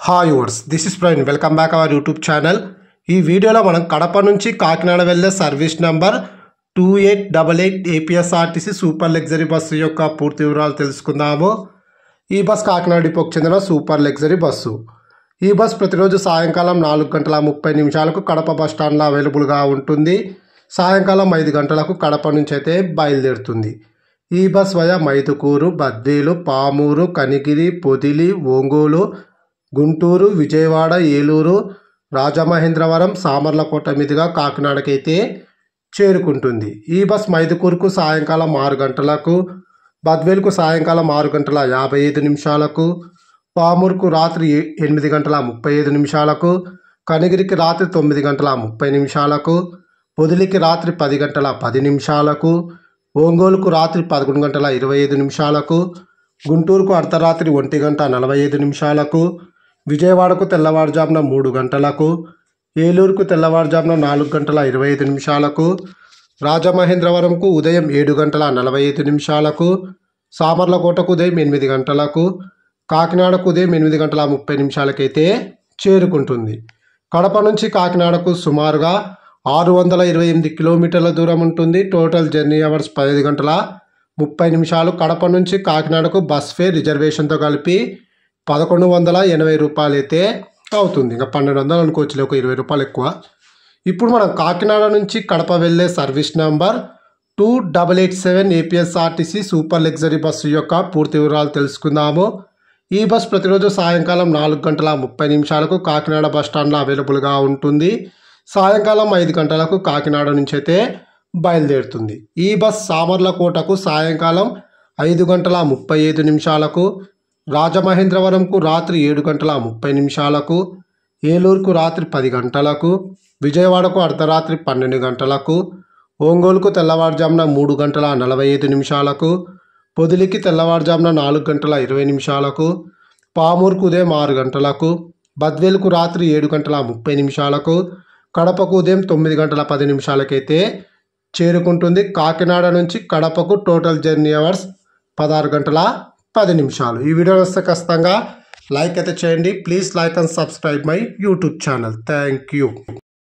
Hi వర్స్ this is Praveen welcome back our YouTube channel. ఈ వీడియోలో మనం కడప నుంచి కాకినాడ వెళ్ళే service number 2888 APSRTC super luxury bus యొక్క పూర్తి వివరాలు తెలుసుకుందాము. ఈ బస్ కాకినాడ డిపోకి చెందిన సూపర్ లగ్జరీ బస్సు. ఈ బస్ ప్రతిరోజు సాయంకాలం 4:30 కడప బస్ స్టాండ్లో అవైలబుల్గా ఉంటుంది. సాయంకాలం 5 గంటలకు కడప నుంచి అయితే బయలుదేరుతుంది. ఈ బస్ వయా మైదుకూరు, బద్వేలు, పామూరు, కనిగిరి, పొదిలి, ఒంగోలు, గుంటూరు, విజయవాడ, ఏలూరు, రాజమహేంద్రవరం, సామర్లకోట మీదుగా కాకినాడకైతే చేరుకుంటుంది. ఈ బస్ మైదుకూరుకు సాయంకాలం 6 గంటలకు, బద్వేలుకు సాయంకాలం 6:55, పామూరుకు రాత్రి 8:35, కనిగిరికి రాత్రి 9:30, పొదిలికి రాత్రి 10:10, ఒంగోలుకు రాత్రి 11:25, గుంటూరుకు అర్ధరాత్రి 1:45, విజయవాడకు తెల్లవారుజామున 3 గంటలకు, ఏలూరుకు తెల్లవారుజామున 4:25, రాజమహేంద్రవరంకు ఉదయం 7:45, సామర్లకోటకు ఉదయం 8 గంటలకు, కాకినాడకు ఉదయం 8:30 అయితే చేరుకుంటుంది. కడప నుంచి కాకినాడకు సుమారుగా 628 కిలోమీటర్ల దూరం ఉంటుంది. టోటల్ జర్నీ అవర్స్ 15 గంటల 30 కడప నుంచి కాకినాడకు బస్ ఫేర్ రిజర్వేషన్తో కలిపి 1180 రూపాయలు అయితే అవుతుంది. ఇంకా 1200 అనుకోవచ్చులే, ఒక 20 రూపాయలు ఎక్కువ. ఇప్పుడు మనం కాకినాడ నుంచి కడప వెళ్ళే service number 2887 APSRTC super luxury bus యొక్క పూర్తి వివరాలు తెలుసుకుందాము. ఈ బస్ ప్రతిరోజు సాయంకాలం 4:30 కాకినాడ బస్ స్టాండ్లో అవైలబుల్గా ఉంటుంది. సాయంకాలం 5 గంటలకు కాకినాడ నుంచి అయితే బయలుదేరుతుంది. ఈ బస్ సామర్లకోటకు సాయంకాలం 5:35, రాజమహేంద్రవరంకు రాత్రి 7:30, ఏలూరుకు రాత్రి 10 గంటలకు, విజయవాడకు అర్ధరాత్రి 12 గంటలకు, ఒంగోలుకు తెల్లవారుజామున 3:45, పొదిలికి తెల్లవారుజామున 4:20, పామూరుకు ఉదయం 6 గంటలకు, బద్వేలుకు రాత్రి 7:30, కడపకు ఉదయం 9:10 అయితే చేరుకుంటుంది. కాకినాడ నుంచి కడపకు టోటల్ జర్నీ అవర్స్ 16:10. ఈ వీడియో వస్తే ఖచ్చితంగా లైక్ అయితే చేయండి. Please like and subscribe my YouTube channel. Thank you.